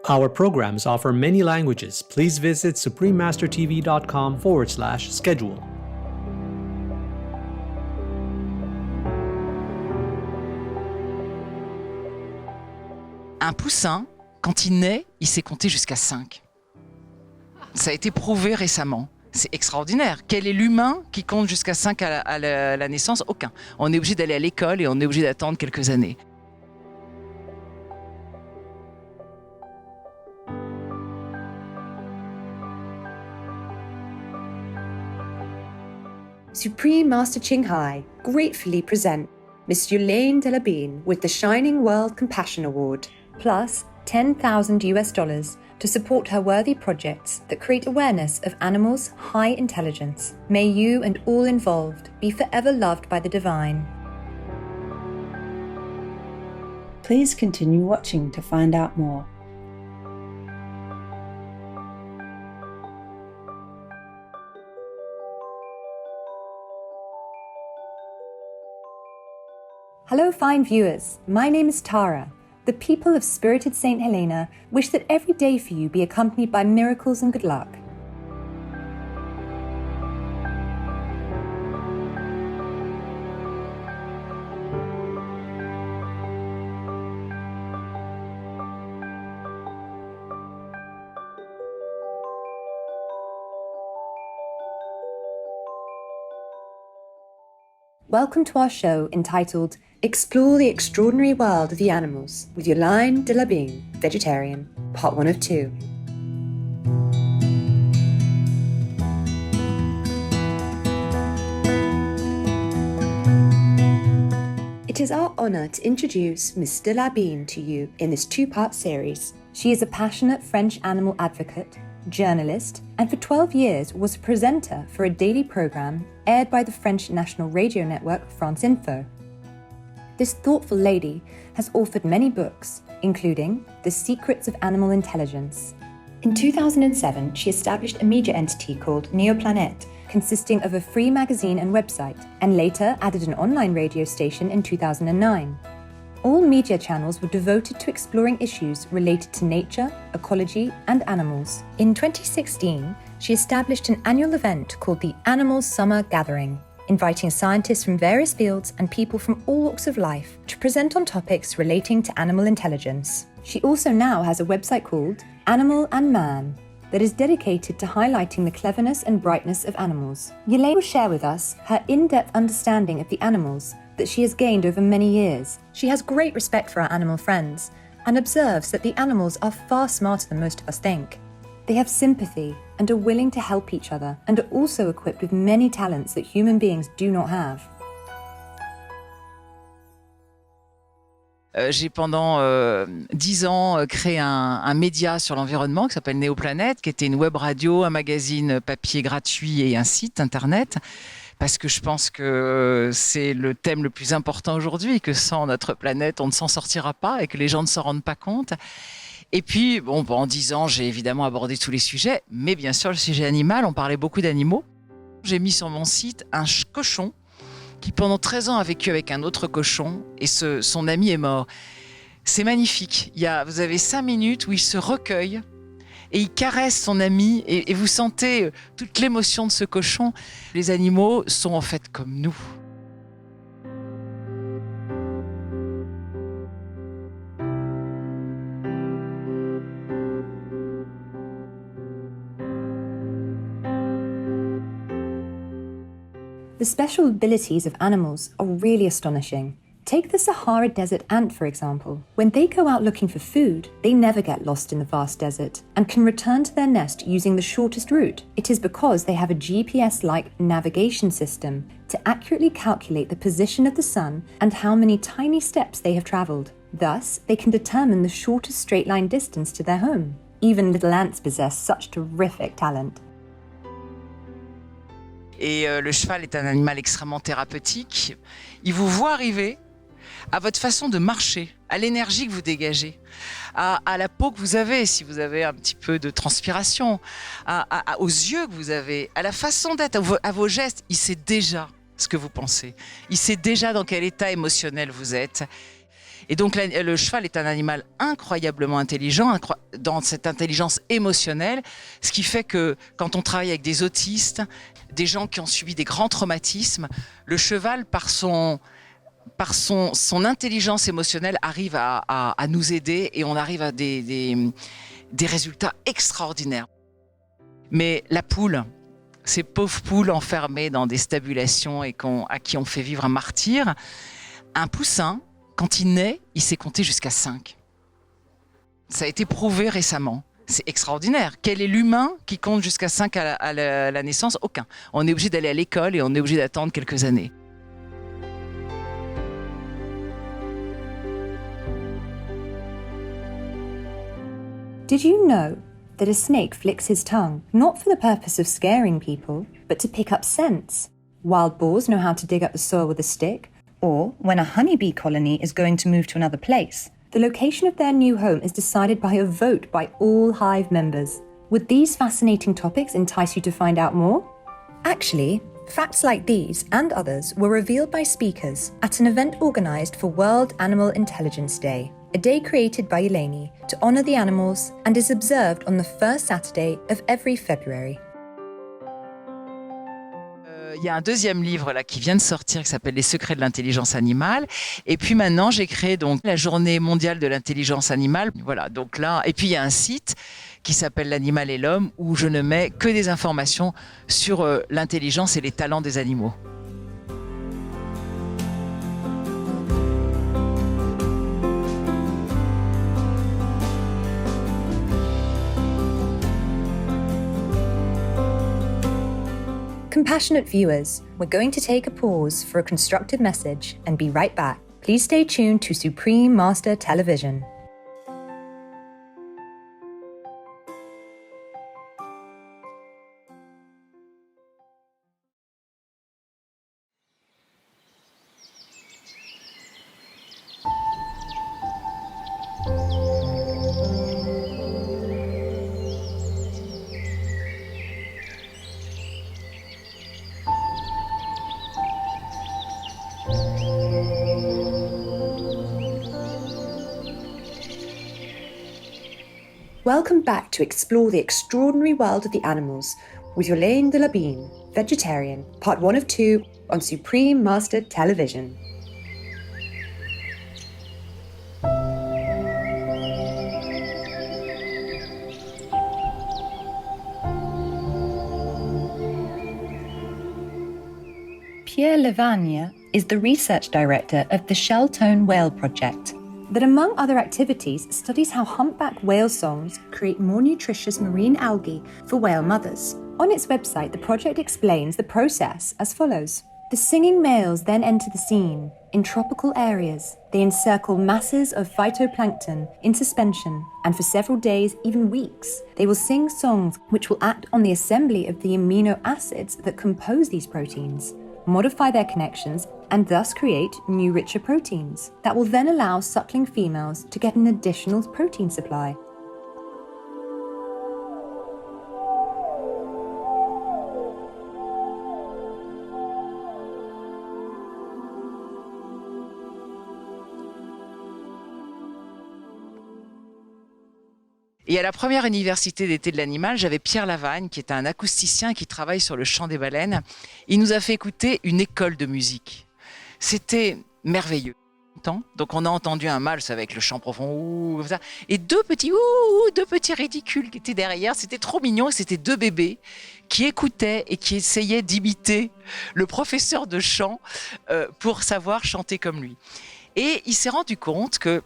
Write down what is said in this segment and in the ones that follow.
Our programs offer many languages. Please visit suprememastertv.com/schedule. Un poussin, quand il naît, il sait compter jusqu'à 5. Ça a été prouvé récemment. C'est extraordinaire. Quel est l'humain qui compte jusqu'à 5 à la naissance? Aucun. On est obligé d'aller à l'école et on est obligé d'attendre quelques années. Supreme Master Ching Hai gratefully present Miss Yulaine Delabine with the Shining World Compassion Award, plus $10,000 to support her worthy projects that create awareness of animals' high intelligence. May you and all involved be forever loved by the divine. Please continue watching to find out more. Hello, fine viewers. My name is Tara. The people of Spirited St. Helena wish that every day for you be accompanied by miracles and good luck. Welcome to our show entitled Explore the Extraordinary World of the Animals with Yulaine Delabine, Vegetarian, Part 1 of 2. It is our honour to introduce Miss Delabine to you in this two-part series. She is a passionate French animal advocate, journalist, and for 12 years was a presenter for a daily programme aired by the French national radio network France Info. This thoughtful lady has authored many books, including The Secrets of Animal Intelligence. In 2007, she established a media entity called Neoplanète, consisting of a free magazine and website, and later added an online radio station in 2009. All media channels were devoted to exploring issues related to nature, ecology, and animals. In 2016, she established an annual event called the Animal Summer Gathering, inviting scientists from various fields and people from all walks of life to present on topics relating to animal intelligence. She also now has a website called Animal and Man that is dedicated to highlighting the cleverness and brightness of animals. Yulaine will share with us her in-depth understanding of the animals that she has gained over many years. She has great respect for our animal friends and observes that the animals are far smarter than most of us think. They have sympathy and are willing to help each other and are also equipped with many talents that human beings do not have. J'ai pendant 10 ans créé un média sur l'environnement qui s'appelle Neoplanète, qui était une web radio, un magazine papier gratuit et un site internet. Parce que je pense que c'est le thème le plus important aujourd'hui, que sans notre planète, on ne s'en sortira pas et que les gens ne s'en rendent pas compte. Et puis, bon, en 10 ans, j'ai évidemment abordé tous les sujets, mais bien sûr, le sujet animal, on parlait beaucoup d'animaux. J'ai mis sur mon site un cochon qui, pendant 13 ans, a vécu avec un autre cochon et son ami est mort. C'est magnifique. Vous avez 5 minutes où il se recueille et il caresse son ami et vous sentez toute l'émotion de ce cochon. Les animaux sont en fait comme nous. The special abilities of animals are really astonishing. Take the Sahara Desert ant, for example. When they go out looking for food, they never get lost in the vast desert and can return to their nest using the shortest route. It is because they have a GPS-like navigation system to accurately calculate the position of the sun and how many tiny steps they have traveled. Thus, they can determine the shortest straight-line distance to their home. Even little ants possess such terrific talent. Et le cheval est un animal extrêmement thérapeutique. Il vous voit arriver à votre façon de marcher, à l'énergie que vous dégagez, à la peau que vous avez, si vous avez un petit peu de transpiration, aux yeux que vous avez, à la façon d'être, à vos gestes. Il sait déjà ce que vous pensez. Il sait déjà dans quel état émotionnel vous êtes. Et donc le cheval est un animal incroyablement intelligent, dans cette intelligence émotionnelle, ce qui fait que quand on travaille avec des autistes, des gens qui ont subi des grands traumatismes, le cheval, par son intelligence émotionnelle, arrive à nous aider et on arrive à des résultats extraordinaires. Mais la poule, ces pauvres poules enfermées dans des stabulations et à qui on fait vivre un martyre, un poussin, quand il naît, il sait compter jusqu'à 5. Ça a été prouvé récemment. C'est extraordinaire. Quel est l'humain qui compte jusqu'à 5 à la naissance? Aucun. On est obligé d'aller à l'école et on est obligé d'attendre quelques années. Did you know that a snake flicks his tongue not for the purpose of scaring people, but to pick up scents? Wild boars know how to dig up the soil with a stick. Or when a honeybee colony is going to move to another place. The location of their new home is decided by a vote by all hive members. Would these fascinating topics entice you to find out more? Actually, facts like these and others were revealed by speakers at an event organised for World Animal Intelligence Day, a day created by Eleni to honour the animals and is observed on the first Saturday of every February. Il y a un deuxième livre là qui vient de sortir qui s'appelle Les secrets de l'intelligence animale. Et puis maintenant, j'ai créé donc la journée mondiale de l'intelligence animale. Voilà, donc là, et puis il y a un site qui s'appelle L'animal et l'homme où je ne mets que des informations sur l'intelligence et les talents des animaux. Compassionate viewers, we're going to take a pause for a constructive message and be right back. Please stay tuned to Supreme Master Television. Welcome back to explore the extraordinary world of the animals with Yolaine de Labine, vegetarian, part 1 of 2 on Supreme Master Television. Pierre Levagne is the research director of the Shell-Tone Whale Project. That among other activities studies how humpback whale songs create more nutritious marine algae for whale mothers. On its website, the project explains the process as follows. The singing males then enter the scene. In tropical areas, they encircle masses of phytoplankton in suspension, and for several days, even weeks, they will sing songs which will act on the assembly of the amino acids that compose these proteins, modify their connections, and thus create new richer proteins that will then allow suckling females to get an additional protein supply. Et à la première université d'été de l'animal, j'avais Pierre Lavagne, qui est un acousticien qui travaille sur le chant des baleines. Il nous a fait écouter une école de musique. C'était merveilleux. Donc on a entendu un mâle avec le chant profond, ouh, comme ça, et deux petits ridicules qui étaient derrière. C'était trop mignon. C'était deux bébés qui écoutaient et qui essayaient d'imiter le professeur de chant pour savoir chanter comme lui. Et il s'est rendu compte que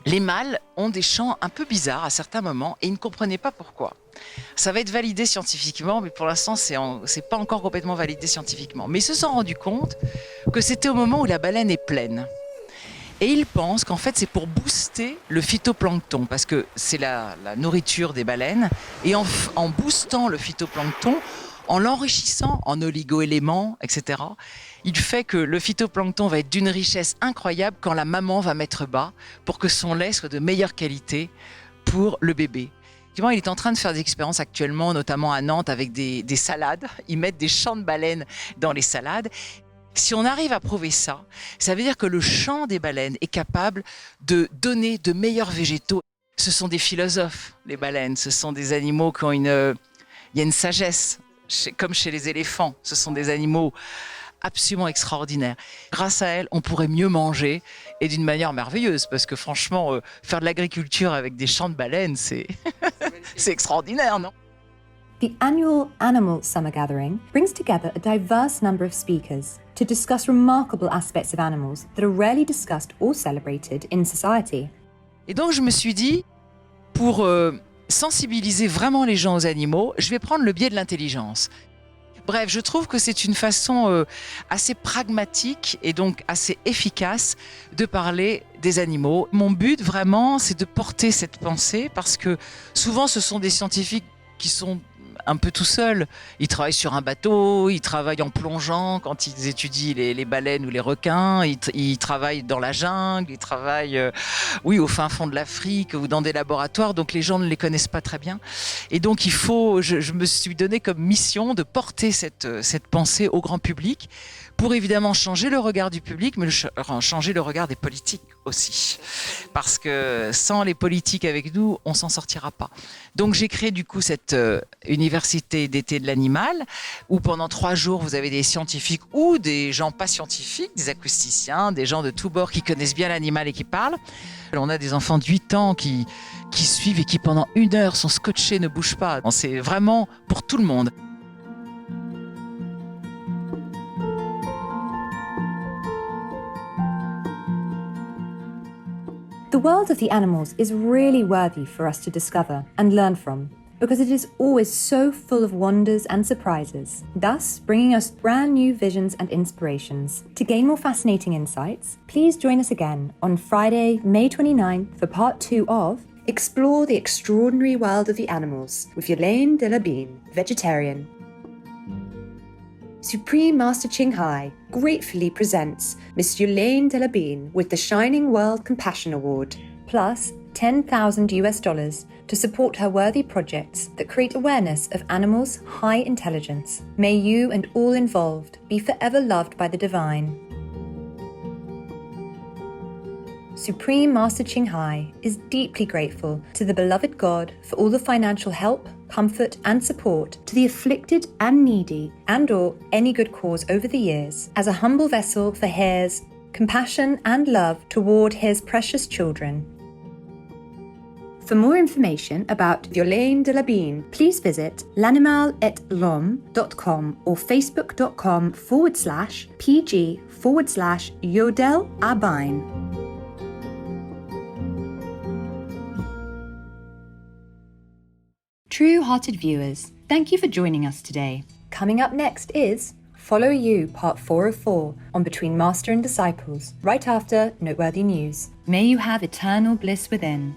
les mâles ont des chants un peu bizarres à certains moments et ils ne comprenaient pas pourquoi. Ça va être validé scientifiquement, mais pour l'instant, c'est pas encore complètement validé scientifiquement. Mais ils se sont rendus compte que c'était au moment où la baleine est pleine. Et ils pensent qu'en fait, c'est pour booster le phytoplancton, parce que c'est la nourriture des baleines. Et en boostant le phytoplancton, en l'enrichissant en oligo-éléments, etc., il fait que le phytoplancton va être d'une richesse incroyable quand la maman va mettre bas pour que son lait soit de meilleure qualité pour le bébé. Il est en train de faire des expériences actuellement, notamment à Nantes, avec des salades. Ils mettent des champs de baleines dans les salades. Si on arrive à prouver ça, ça veut dire que le chant des baleines est capable de donner de meilleurs végétaux. Ce sont des philosophes, les baleines. Ce sont des animaux qui ont il y a une sagesse, comme chez les éléphants. Ce sont des animaux absolument extraordinaires. Grâce à elles, on pourrait mieux manger et d'une manière merveilleuse. Parce que franchement, faire de l'agriculture avec des champs de baleines, c'est extraordinaire, non? The annual Animal Summer Gathering brings together a diverse number of speakers to discuss remarkable aspects of animals that are rarely discussed or celebrated in society. Et donc, je me suis dit, pour sensibiliser vraiment les gens aux animaux, je vais prendre le biais de l'intelligence. Bref, je trouve que c'est une façon assez pragmatique et donc assez efficace de parler des animaux. Mon but, vraiment, c'est de porter cette pensée parce que souvent, ce sont des scientifiques qui sont un peu tout seuls. Ils travaillent sur un bateau, ils travaillent en plongeant quand ils étudient les baleines ou les requins, ils travaillent dans la jungle, ils travaillent au fin fond de l'Afrique ou dans des laboratoires, donc les gens ne les connaissent pas très bien. Et donc je me suis donné comme mission de porter cette pensée au grand public pour évidemment changer le regard du public, mais changer le regard des politiques aussi. Parce que sans les politiques avec nous, on s'en sortira pas. Donc j'ai créé du coup cette université d'été de l'animal, où pendant 3 jours, vous avez des scientifiques ou des gens pas scientifiques, des acousticiens, des gens de tous bords qui connaissent bien l'animal et qui parlent. On a des enfants de 8 ans qui suivent et qui pendant 1 heure sont scotchés, ne bougent pas. C'est vraiment pour tout le monde. The world of the animals is really worthy for us to discover and learn from, because it is always so full of wonders and surprises, thus bringing us brand new visions and inspirations. To gain more fascinating insights, please join us again on Friday, May 29th for part 2 of Explore the Extraordinary World of the Animals with Yolaine Delabine, vegetarian. Supreme Master Ching Hai gratefully presents Miss Yolaine Delabine with the Shining World Compassion Award, plus $10,000 to support her worthy projects that create awareness of animals' high intelligence. May you and all involved be forever loved by the divine. Supreme Master Ching Hai is deeply grateful to the beloved God for all the financial help, comfort and support to the afflicted and needy and or any good cause over the years as a humble vessel for his compassion and love toward his precious children. For more information about Yolaine Delabine, please visit l'animal-et-l'homme.com or facebook.com/pg/Yodel-Abine. True-hearted viewers, thank you for joining us today. Coming up next is Follow You, Part 404, on Between Master and Disciples, right after Noteworthy News. May you have eternal bliss within.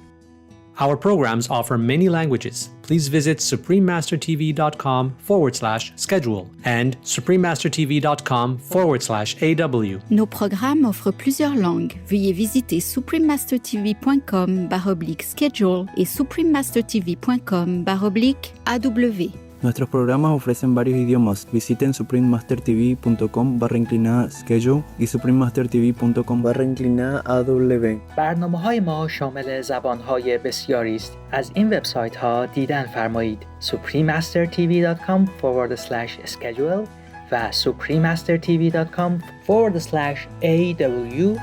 Our programs offer many languages. Please visit suprememastertv.com/schedule and suprememastertv.com/AW. Nos programmes offrent plusieurs langues. Veuillez visiter suprememastertv.com/schedule et suprememastertv.com/AW. Nuestros programas ofrecen varios idiomas. Visiten suprememastertv.com/schedule y suprememastertv.com/AW. برنامه‌های ما شامل زبان‌های بسیاری است. از این وبسایت‌ها دیدن فرمایید: suprememastertv.com/schedule و suprememastertv.com/AW